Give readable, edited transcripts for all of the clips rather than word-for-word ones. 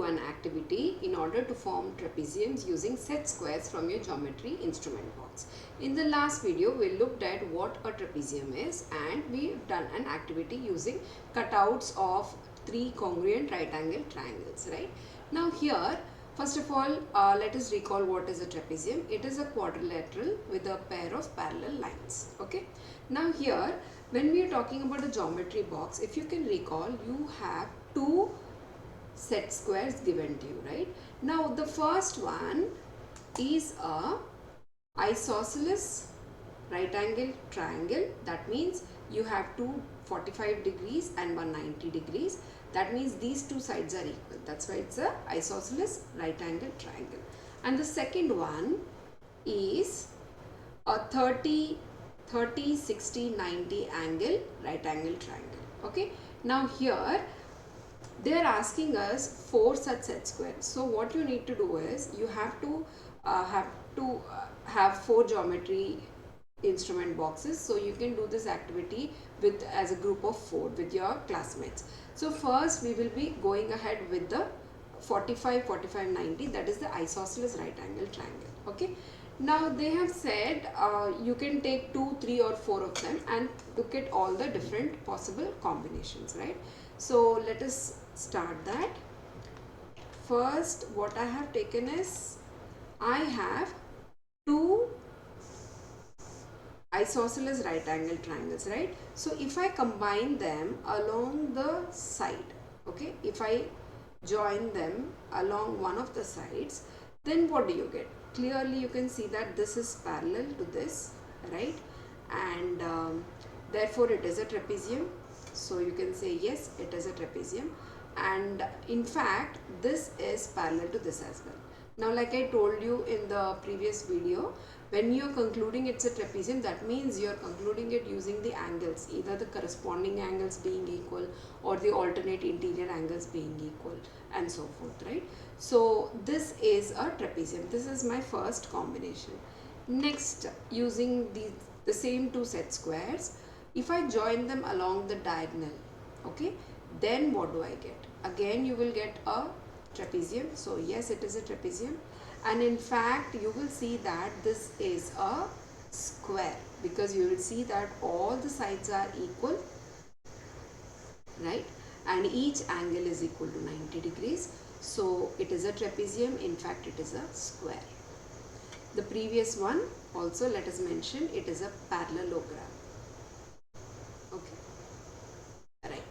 do an activity in order to form trapeziums using set squares from your geometry instrument box. In the last video, we looked at what a trapezium is and we've done an activity using cutouts of three congruent right angle triangles, right? Now here, first of all, let us recall what is a trapezium. It is a quadrilateral with a pair of parallel lines, okay? Now here, when we are talking about a geometry box, if you can recall, you have two set squares given to you, right? Now the first one is a isosceles right angle triangle. That means you have two 45 degrees and 190 degrees. That means these two sides are equal. That's why it's a isosceles right angle triangle. And the second one is a 30, 60, 90 angle right angle triangle. Okay. Now here they are asking us four such set squares. So what you need to do is you have to have four geometry instrument boxes, so you can do this activity with as a group of four with your classmates. So first we will be going ahead with the 45, 45, 90, that is the isosceles right angle triangle. Okay. Now they have said you can take 2, 3 or 4 of them and look at all the different possible combinations, right? So let us start that. First what I have taken is I have two isosceles right angle triangles, right? So if I combine them along the side, okay, if I join them along one of the sides, then what do you get? Clearly you can see that this is parallel to this, right? And therefore it is a trapezium. So you can say yes, it is a trapezium, and in fact this is parallel to this as well. Now like I told you in the previous video, when you are concluding it's a trapezium, that means you are concluding it using the angles, either the corresponding angles being equal or the alternate interior angles being equal and so forth, right? So this is a trapezium. This is my first combination. Next, using the same two set squares, if I join them along the diagonal, okay, then what do I get? Again you will get a trapezium. So yes, it is a trapezium, and in fact you will see that this is a square because you will see that all the sides are equal, right, and each angle is equal to 90 degrees. So it is a trapezium. In fact it is a square. The previous one also, let us mention, it is a parallelogram. Okay, right.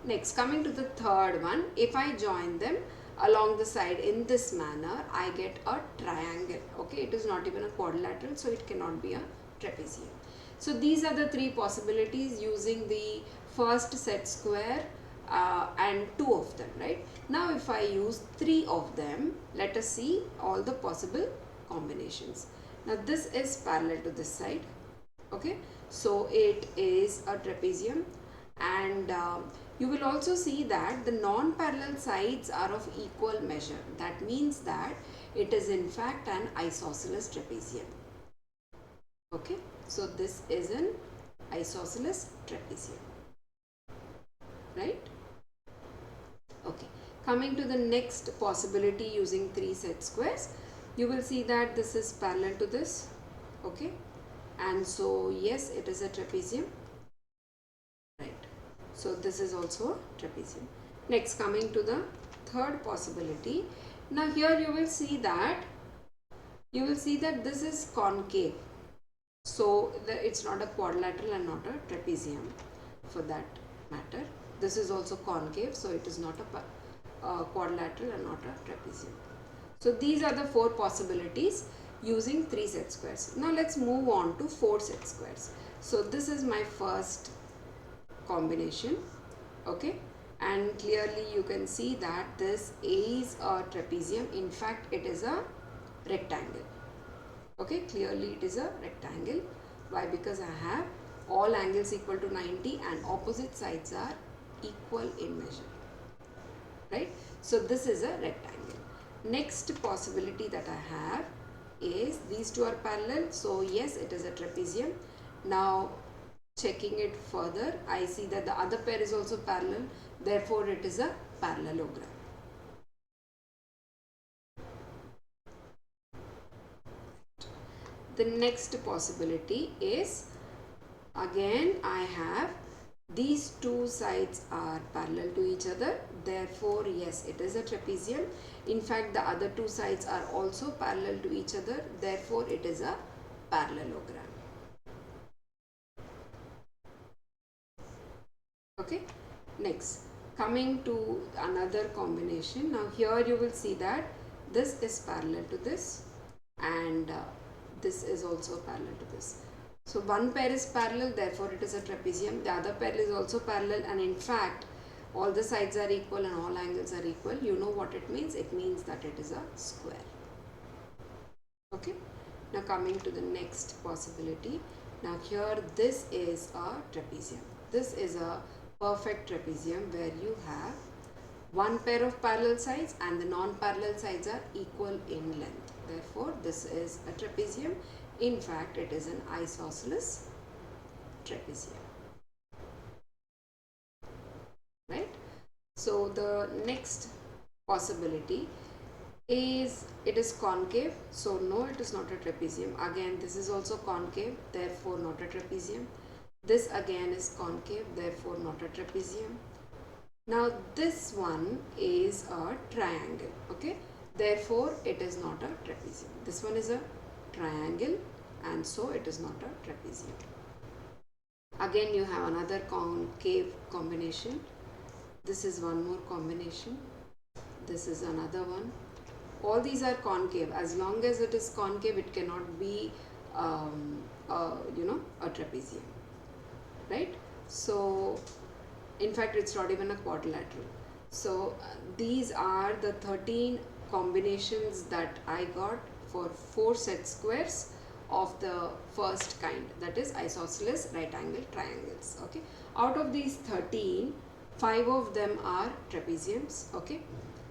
Next, coming to the third one, if I join them along the side in this manner, I get a triangle. Okay, it is not even a quadrilateral, so it cannot be a trapezium. So these are the three possibilities using the first set square and two of them, right? Now if I use three of them, let us see all the possible combinations. Now this is parallel to this side, okay, so it is a trapezium, and you will also see that the non-parallel sides are of equal measure. That means that it is in fact an isosceles trapezium. Okay, so this is an isosceles trapezium, right? Okay, coming to the next possibility using three set squares, you will see that this is parallel to this, okay, and so yes, it is a trapezium, right? So this is also a trapezium. Next, coming to the third possibility. Now here you will see that this is concave, so it's not a quadrilateral and not a trapezium for that matter. This is also concave, so it is not a quadrilateral and not a trapezium. So these are the four possibilities using three set squares. Now let's move on to four set squares. So this is my first combination, okay, and clearly you can see that this is a trapezium. In fact it is a rectangle, okay, clearly it is a rectangle. Why? Because I have all angles equal to 90 and opposite sides are equal in measure, right? So this is a rectangle. Next possibility that I have is these two are parallel, so yes, it is a trapezium. Now checking it further, I see that the other pair is also parallel, therefore it is a parallelogram. The next possibility is, again I have these two sides are parallel to each other, therefore yes, it is a trapezium. In fact, the other two sides are also parallel to each other, therefore it is a parallelogram. Okay, next, coming to another combination. Now here you will see that this is parallel to this, and this is also parallel to this. So one pair is parallel, therefore it is a trapezium. The other pair is also parallel, and in fact all the sides are equal and all angles are equal. You know what it means? It means that it is a square. Okay, now coming to the next possibility. Now here this is a trapezium. This is a perfect trapezium where you have one pair of parallel sides and the non-parallel sides are equal in length. Therefore, this is a trapezium. In fact, it is an isosceles trapezium. Right? So, the next possibility is it is concave. So, no, it is not a trapezium. Again, this is also concave, therefore not a trapezium. This again is concave, therefore not a trapezium. Now this one is a triangle, okay, therefore it is not a trapezium. This one is a triangle and so it is not a trapezium. Again you have another concave combination. This is one more combination. This is another one. All these are concave. As long as it is concave, it cannot be a trapezium. Right? So, in fact, it's not even a quadrilateral. So, these are the 13 combinations that I got for 4 set squares of the first kind, that is isosceles right angle triangles. Okay. Out of these 13, 5 of them are trapeziums. Okay.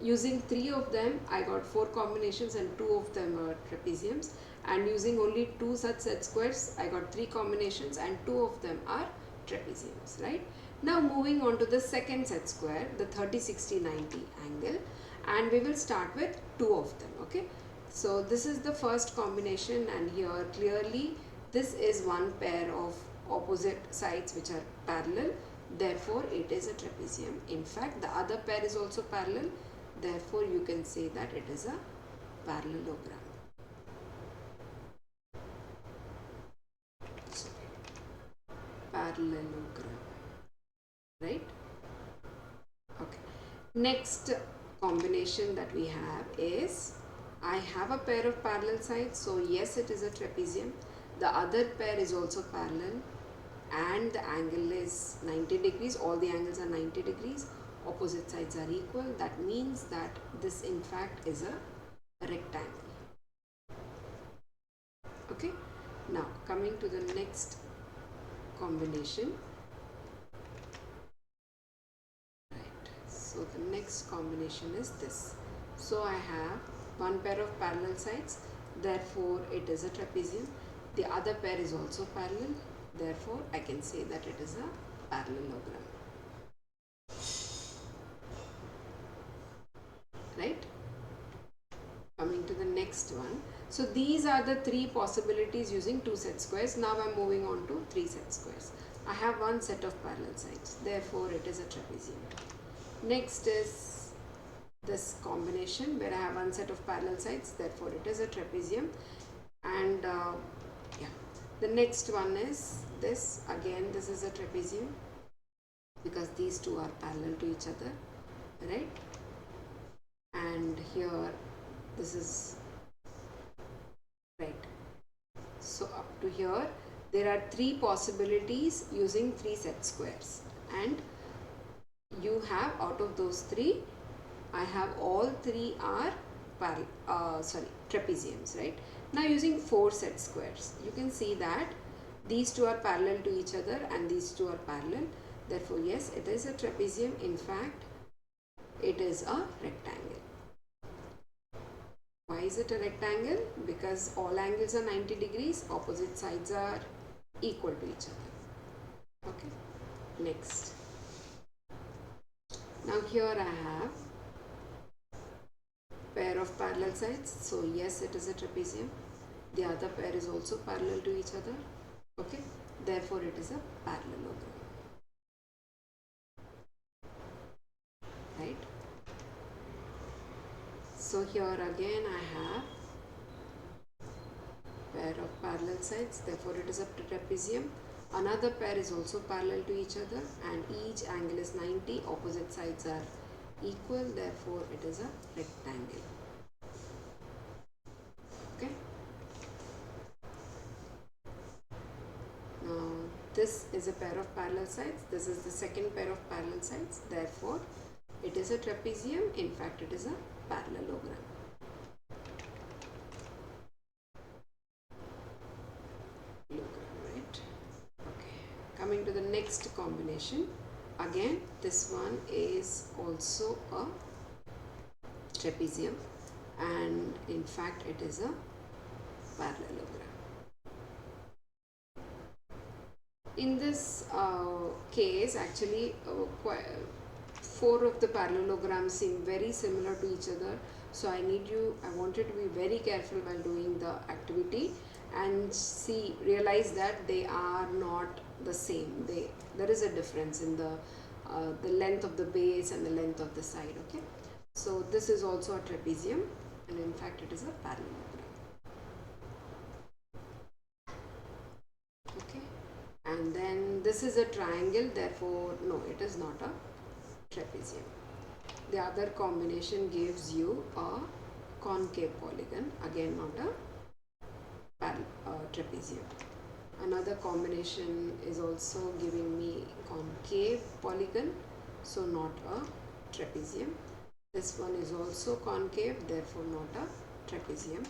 Using 3 of them, I got 4 combinations and 2 of them are trapeziums. And using only 2 such set squares, I got 3 combinations and 2 of them are trapeziums, right? Now moving on to the second set square, the 30, 60, 90 angle, and we will start with 2 of them, okay? So this is the first combination and here clearly this is one pair of opposite sides which are parallel, therefore it is a trapezium. In fact, the other pair is also parallel, therefore you can say that it is a parallelogram. Parallelogram, right? Okay. Next combination that we have is, I have a pair of parallel sides, so yes, it is a trapezium. The other pair is also parallel and the angle is 90 degrees. All the angles are 90 degrees. Opposite sides are equal. That means that this in fact is a rectangle. Okay. Now coming to the next combination. Right. So the next combination is this. So I have one pair of parallel sides, therefore it is a trapezium. The other pair is also parallel, therefore I can say that it is a parallelogram. Right? Coming to the next one. So these are the 3 possibilities using 2 set squares. Now I am moving on to 3 set squares. I have one set of parallel sides, therefore it is a trapezium. Next is this combination where I have one set of parallel sides, therefore it is a trapezium. And the next one is this. Again, this is a trapezium because these two are parallel to each other, right? And here this is right. So up to here there are 3 possibilities using 3 set squares, and you have out of those 3, I have all 3 are trapeziums, right? Now using 4 set squares, you can see that these 2 are parallel to each other and these 2 are parallel, therefore yes, it is a trapezium. In fact, it is a rectangle. Why is it a rectangle? Because all angles are 90 degrees, opposite sides are equal to each other. Okay, next. Now here I have pair of parallel sides, so yes, it is a trapezium. The other pair is also parallel to each other. Okay, therefore it is a parallelogram. Right? So here again I have pair of parallel sides, therefore it is a trapezium. Another pair is also parallel to each other and each angle is 90, opposite sides are equal, therefore it is a rectangle. Okay. Now this is a pair of parallel sides, this is the second pair of parallel sides, therefore it is a trapezium, in fact it is a parallelogram. Right? Okay. Coming to the next combination, again this one is also a trapezium and in fact it is a parallelogram. In this case actually 4 of the parallelograms seem very similar to each other, so I wanted to be very careful while doing the activity and realize that they are not the same. There is a difference in the length of the base and the length of the side. Okay, so this is also a trapezium and in fact it is a parallelogram. Okay, and then this is a triangle, therefore no, it is not a trapezium. The other combination gives you a concave polygon, again not a trapezium. Another combination is also giving me concave polygon, so not a trapezium. This one is also concave, therefore not a trapezium,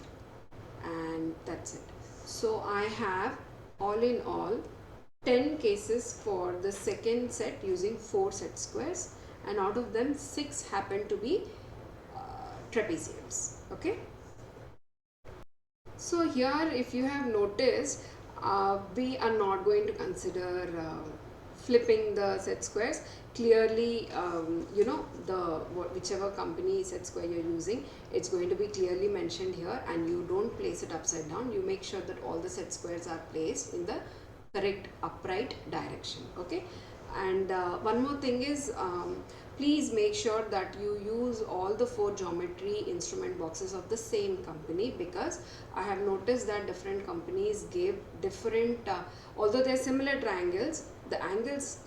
and that's it. So I have all in all 10 cases for the second set using 4 set squares, and out of them 6 happen to be trapeziums. Okay. So here if you have noticed, we are not going to consider flipping the set squares. Clearly whichever company set square you're using, it's going to be clearly mentioned here, and you don't place it upside down. You make sure that all the set squares are placed in the correct upright direction. Okay, and one more thing is please make sure that you use all the 4 geometry instrument boxes of the same company, because I have noticed that different companies give different although they are similar triangles, the angles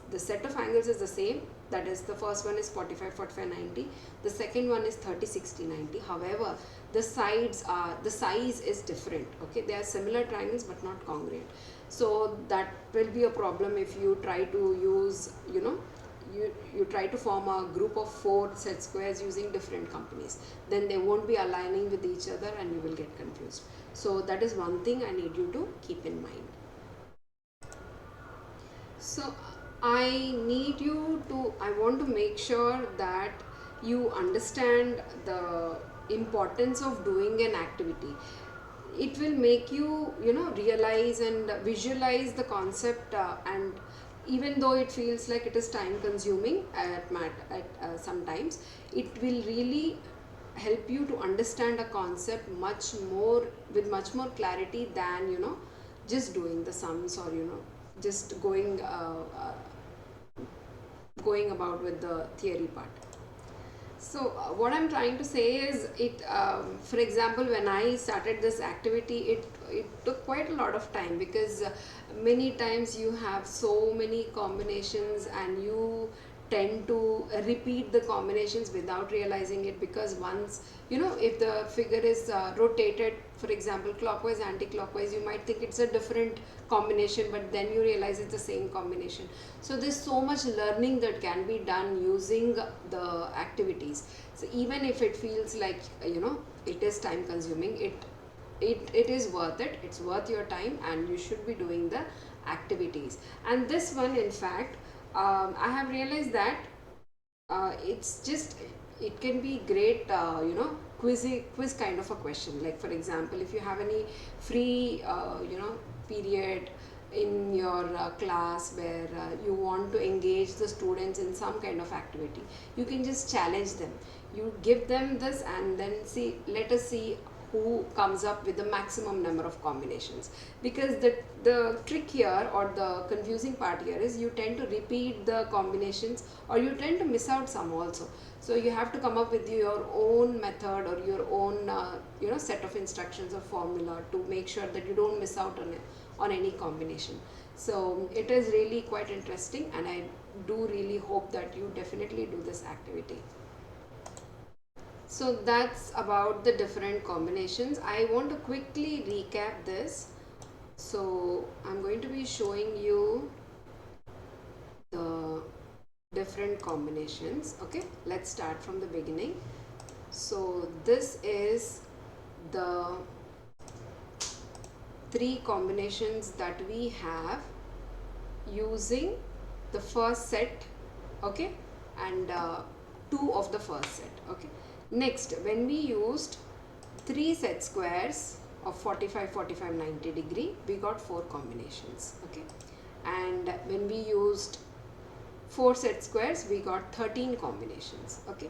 the set of angles is the same. That is, the first one is 45 45 90, the second one is 30 60 90. However, the size is different. Okay, they are similar triangles but not congruent. So that will be a problem if you try to use, you try to form a group of 4 set squares using different companies. Then they won't be aligning with each other and you will get confused. So that is one thing I need you to keep in mind. So I want to make sure that you understand the importance of doing an activity. It will make you, realize and visualize the concept, and even though it feels like it is time consuming at sometimes, it will really help you to understand a concept with much more clarity than just doing the sums, or just going about with the theory part. So what I'm trying to say is, for example, when I started this activity, it took quite a lot of time, because many times you have so many combinations and you tend to repeat the combinations without realizing it, because once if the figure is rotated, for example clockwise anti-clockwise, you might think it's a different combination, but then you realize it's the same combination. So there's so much learning that can be done using the activities. So even if it feels like it is time consuming, it is worth it. It's worth your time, and you should be doing the activities. And this one, in fact, I have realized that it can be great quiz kind of a question. Like, for example, if you have any free period in your class where you want to engage the students in some kind of activity, you can just challenge them. You give them this and then let us see who comes up with the maximum number of combinations, because the trick here or the confusing part here is you tend to repeat the combinations or you tend to miss out some also. So you have to come up with your own method or your own set of instructions or formula to make sure that you don't miss out on any combination. So it is really quite interesting, and I do really hope that you definitely do this activity. So that's about the different combinations. I want to quickly recap this. So I'm going to be showing you the different combinations. Okay, let's start from the beginning. So this is the 3 combinations that we have using the first set, okay, and 2 of the first set, okay. Next, when we used 3 set squares of 45, 45, 90 degree, we got 4 combinations, okay. And when we used 4 set squares, we got 13 combinations, okay.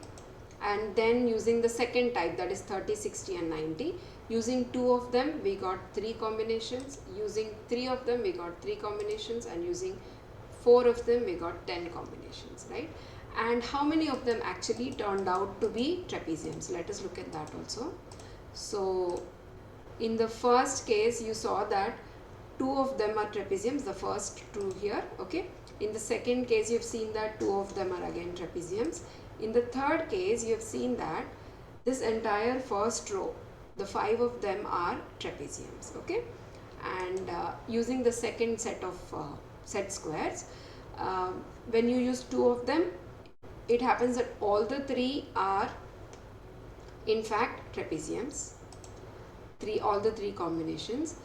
And then using the second type, that is 30, 60 and 90, using 2 of them we got 3 combinations, using 3 of them we got 3 combinations, and using 4 of them we got 10 combinations, right? And how many of them actually turned out to be trapeziums? Let us look at that also. So in the first case you saw that 2 of them are trapeziums, the first 2 here, okay. In the second case you have seen that 2 of them are again trapeziums. In the third case you have seen that this entire first row, the 5 of them are trapeziums, okay. And using the second set of set squares, when you use 2 of them, it happens that all the 3 are in fact trapeziums, all the 3 combinations.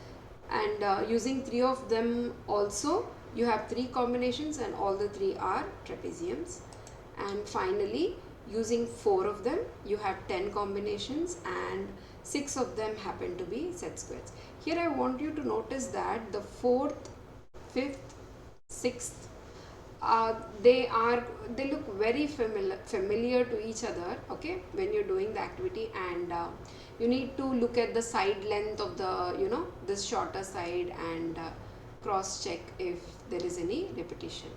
And using 3 of them also, you have 3 combinations and all the 3 are trapeziums. And finally, using 4 of them, you have 10 combinations and 6 of them happen to be set squares. Here I want you to notice that the 4th, 5th, 6th, they look very familiar to each other, okay, when you're doing the activity. And you need to look at the side length of the this shorter side and cross check if there is any repetition.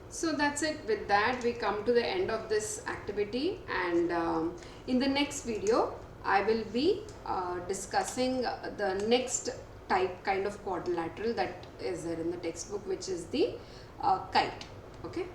So that's it. With that, we come to the end of this activity, and in the next video I will be discussing the next kind of quadrilateral that is there in the textbook, which is the kite, okay.